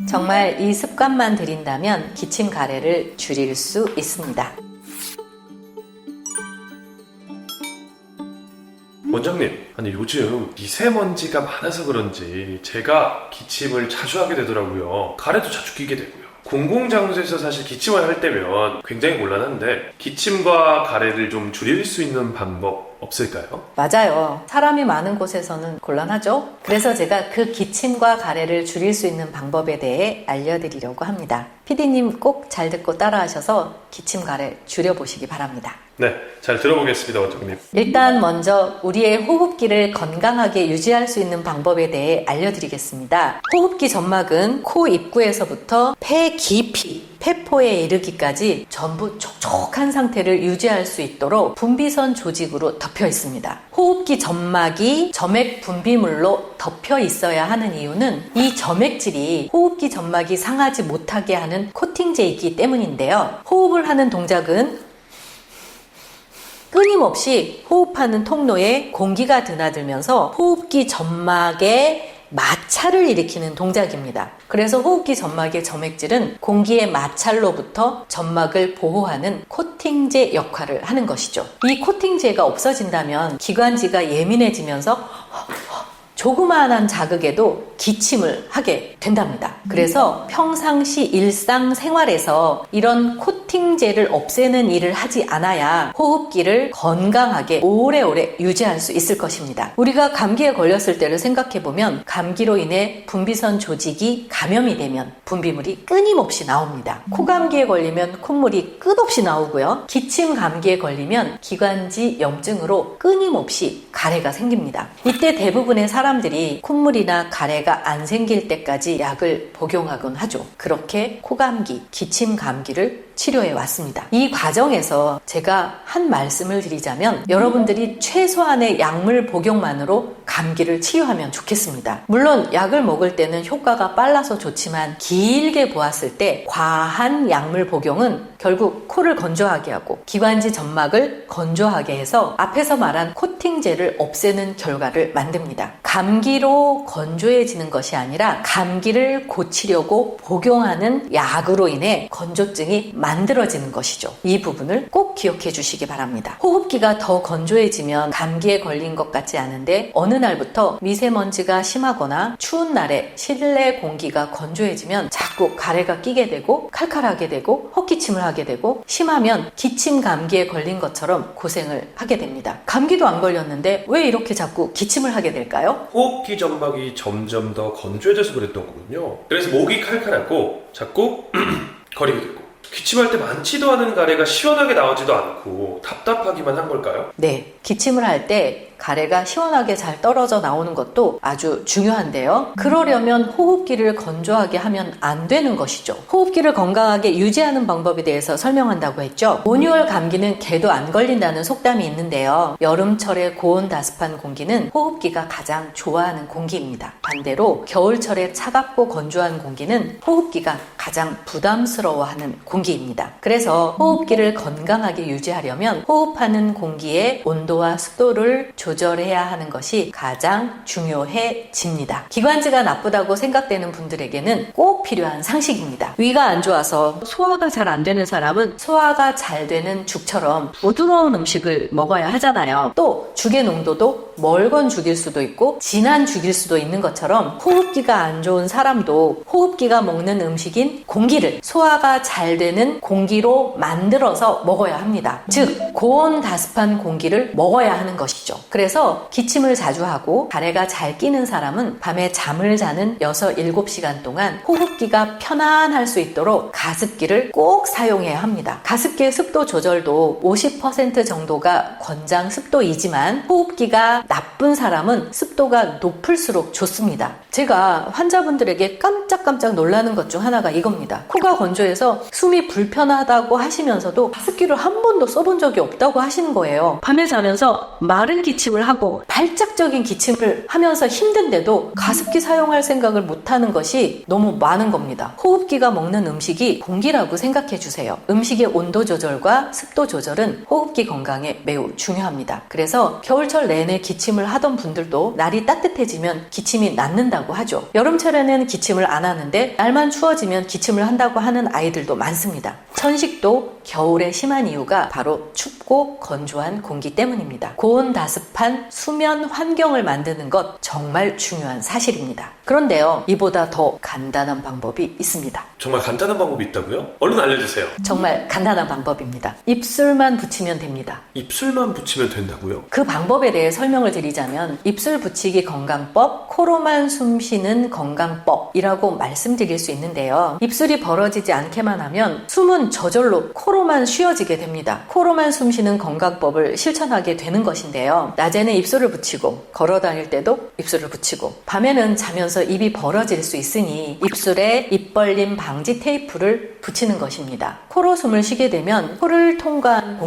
정말 이 습관만 들인다면 기침 가래를 줄일 수 있습니다. 원장님, 아니 요즘 미세먼지가 많아서 그런지 제가 기침을 자주 하게 되더라고요. 가래도 자주 끼게 되고요. 공공장소에서 사실 기침을 할 때면 굉장히 곤란한데 기침과 가래를 좀 줄일 수 있는 방법 없을까요? 맞아요. 사람이 많은 곳에서는 곤란하죠. 그래서 제가 그 기침과 가래를 줄일 수 있는 방법에 대해 알려드리려고 합니다. PD님 꼭 잘 듣고 따라하셔서 기침 가래 줄여보시기 바랍니다. 네, 잘 들어보겠습니다, 원장님. 일단 먼저 우리의 호흡기를 건강하게 유지할 수 있는 방법에 대해 알려드리겠습니다. 호흡기 점막은 코 입구에서부터 폐 깊이 폐포에 이르기까지 전부 촉촉한 상태를 유지할 수 있도록 분비선 조직으로 덮여 있습니다. 호흡기 점막이 점액 분비물로 덮여 있어야 하는 이유는 이 점액질이 호흡기 점막이 상하지 못하게 하는 코팅제이기 때문인데요. 호흡을 하는 동작은 끊임없이 호흡하는 통로에 공기가 드나들면서 호흡기 점막에 마찰을 일으키는 동작입니다. 그래서 호흡기 점막의 점액질은 공기의 마찰로부터 점막을 보호하는 코팅제 역할을 하는 것이죠. 이 코팅제가 없어진다면 기관지가 예민해지면서 조그마한 자극에도 기침을 하게 된답니다. 그래서 평상시 일상생활에서 이런 코팅제를 없애는 일을 하지 않아야 호흡기를 건강하게 오래오래 유지할 수 있을 것입니다. 우리가 감기에 걸렸을 때를 생각해보면 감기로 인해 분비선 조직이 감염이 되면 분비물이 끊임없이 나옵니다. 코감기에 걸리면 콧물이 끝없이 나오고요. 기침 감기에 걸리면 기관지 염증으로 끊임없이 가래가 생깁니다. 이때 대부분의 사람들이 콧물이나 가래가 안 생길 때까지 약을 복용하곤 하죠. 그렇게 코감기, 기침 감기를 치료해 왔습니다. 이 과정에서 제가 한 말씀을 드리자면 여러분들이 최소한의 약물 복용만으로 감기를 치유하면 좋겠습니다. 물론 약을 먹을 때는 효과가 빨라서 좋지만 길게 보았을 때 과한 약물 복용은 결국 코를 건조하게 하고 기관지 점막을 건조하게 해서 앞에서 말한 코팅제를 없애는 결과를 만듭니다. 감기로 건조해지는 것이 아니라 감기를 고치려고 복용하는 약으로 인해 건조증이 만들어지는 것이죠. 이 부분을 꼭 기억해 주시기 바랍니다. 호흡기가 더 건조해지면 감기에 걸린 것 같지 않은데 어느 날부터 미세먼지가 심하거나 추운 날에 실내 공기가 건조해지면 자꾸 가래가 끼게 되고 칼칼하게 되고 헛기침을 하게 되고 심하면 기침 감기에 걸린 것처럼 고생을 하게 됩니다. 감기도 안 걸렸는데 왜 이렇게 자꾸 기침을 하게 될까요? 호흡기 점막이 점점 더 건조해져서 그랬던 거군요. 그래서 목이 칼칼하고 자꾸 거리게 되고 기침할 때 많지도 않은 가래가 시원하게 나오지도 않고 답답하기만 한 걸까요? 네, 기침을 할 때 가래가 시원하게 잘 떨어져 나오는 것도 아주 중요한데요. 그러려면 호흡기를 건조하게 하면 안 되는 것이죠. 호흡기를 건강하게 유지하는 방법에 대해서 설명한다고 했죠. 온유월 감기는 개도 안 걸린다는 속담이 있는데요. 여름철에 고온다습한 공기는 호흡기가 가장 좋아하는 공기입니다. 반대로 겨울철에 차갑고 건조한 공기는 호흡기가 가장 부담스러워하는 공기입니다. 그래서 호흡기를 건강하게 유지하려면 호흡하는 공기의 온도와 습도를 조절해야 하는 것이 가장 중요해집니다. 기관지가 나쁘다고 생각되는 분들에게는 꼭 필요한 상식입니다. 위가 안 좋아서 소화가 잘 안 되는 사람은 소화가 잘 되는 죽처럼 부드러운 음식을 먹어야 하잖아요. 또 죽의 농도도 멀건 죽일 수도 있고 진한 죽일 수도 있는 것처럼 호흡기가 안 좋은 사람도 호흡기가 먹는 음식인 공기를 소화가 잘 되는 공기로 만들어서 먹어야 합니다. 즉 고온다습한 공기를 먹어야 하는 것이죠. 그래서 기침을 자주 하고 가래가 잘 끼는 사람은 밤에 잠을 자는 6, 7시간 동안 호흡기가 편안할 수 있도록 가습기를 꼭 사용해야 합니다. 가습기의 습도 조절도 50% 정도가 권장 습도이지만 호흡기가 나쁜 사람은 습도가 높을수록 좋습니다. 제가 환자분들에게 깜짝깜짝 놀라는 것 중 하나가 이겁니다. 코가 건조해서 숨이 불편하다고 하시면서도 가습기를 한 번도 써본 적이 없다고 하시는 거예요. 밤에 자면서 마른 기침 기침을 하고 발작적인 기침을 하면서 힘든데도 가습기 사용할 생각을 못하는 것이 너무 많은 겁니다. 호흡기가 먹는 음식이 공기라고 생각해 주세요. 음식의 온도 조절과 습도 조절은 호흡기 건강에 매우 중요합니다. 그래서 겨울철 내내 기침을 하던 분들도 날이 따뜻해지면 기침이 낫는다고 하죠. 여름철에는 기침을 안 하는데 날만 추워지면 기침을 한다고 하는 아이들도 많습니다. 천식도 겨울에 심한 이유가 바로 춥고 건조한 공기 때문입니다. 고온다습한 수면 환경을 만드는 것 정말 중요한 사실입니다. 그런데요, 이보다 더 간단한 방법이 있습니다. 정말 간단한 방법이 있다고요? 얼른 알려주세요. 정말 간단한 방법입니다. 입술만 붙이면 됩니다. 입술만 붙이면 된다고요? 그 방법에 대해 설명을 드리자면 입술 붙이기 건강법, 코로만 숨 쉬는 건강법이라고 말씀드릴 수 있는데요. 입술이 벌어지지 않게만 하면 숨은 저절로 코로만 쉬어지게 됩니다. 코로만 숨 쉬는 건강법을 실천하게 되는 것인데요. 낮에는 입술을 붙이고 걸어 다닐 때도 입술을 붙이고 밤에는 자면서 입이 벌어질 수 있으니 입술에 입 벌림 방지 테이프를 붙이는 것입니다. 코로 숨을 쉬게 되면 코를 통과한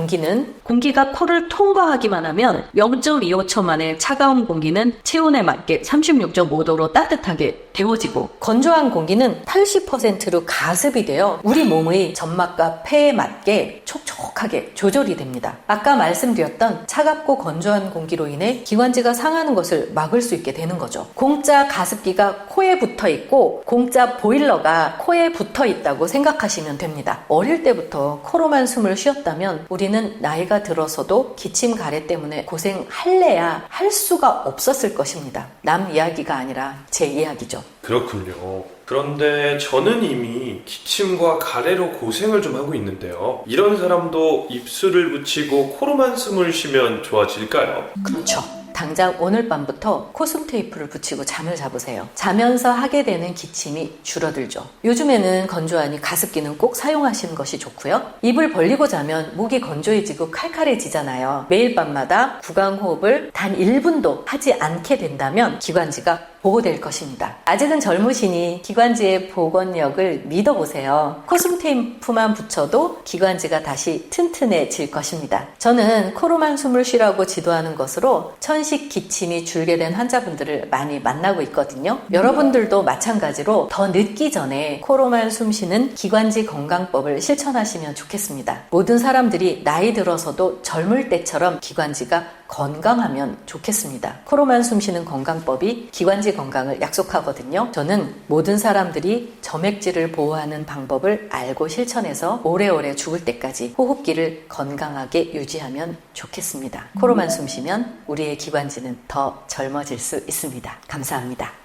공기가 코를 통과하기만 하면 0.25초 만에 차가운 공기는 체온에 맞게 36.5도로 따뜻하게 데워지고 건조한 공기는 80%로 가습이 되어 우리 몸의 점막과 폐에 맞게 촉촉하게 조절이 됩니다. 아까 말씀드렸던 차갑고 건조한 공기로 인해 기관지가 상하는 것을 막을 수 있게 되는 거죠. 공짜 가습기가 코에 붙어 있고 공짜 보일러가 코에 붙어 있다고 생각하시면 됩니다. 어릴 때부터 코로만 숨을 쉬었다면 우리는 나이가 들어서도 기침 가래 때문에 고생할래야 할 수가 없었을 것입니다. 남 이야기가 아니라 제 이야기죠. 그렇군요. 그런데 저는 이미 기침과 가래로 고생을 좀 하고 있는데요. 이런 사람도 입술을 붙이고 코로만 숨을 쉬면 좋아질까요? 그렇죠. 당장 오늘 밤부터 코숨 테이프를 붙이고 잠을 잡으세요. 자면서 하게 되는 기침이 줄어들죠. 요즘에는 건조하니 가습기는 꼭 사용하시는 것이 좋고요. 입을 벌리고 자면 목이 건조해지고 칼칼해지잖아요. 매일 밤마다 구강호흡을 단 1분도 하지 않게 된다면 기관지가 보호될 것입니다. 아직은 젊으시니 기관지의 복원력을 믿어보세요. 코숨 테이프만 붙여도 기관지가 다시 튼튼해질 것입니다. 저는 코로만 숨을 쉬라고 지도하는 것으로 천식 기침이 줄게 된 환자분들을 많이 만나고 있거든요. 여러분들도 마찬가지로 더 늦기 전에 코로만 숨 쉬는 기관지 건강법을 실천하시면 좋겠습니다. 모든 사람들이 나이 들어서도 젊을 때처럼 기관지가 건강하면 좋겠습니다. 코로만 숨 쉬는 건강법이 기관지 건강을 약속하거든요. 저는 모든 사람들이 점액질을 보호하는 방법을 알고 실천해서 오래오래 죽을 때까지 호흡기를 건강하게 유지하면 좋겠습니다. 코로만 숨 쉬면 우리의 기관지는 더 젊어질 수 있습니다. 감사합니다.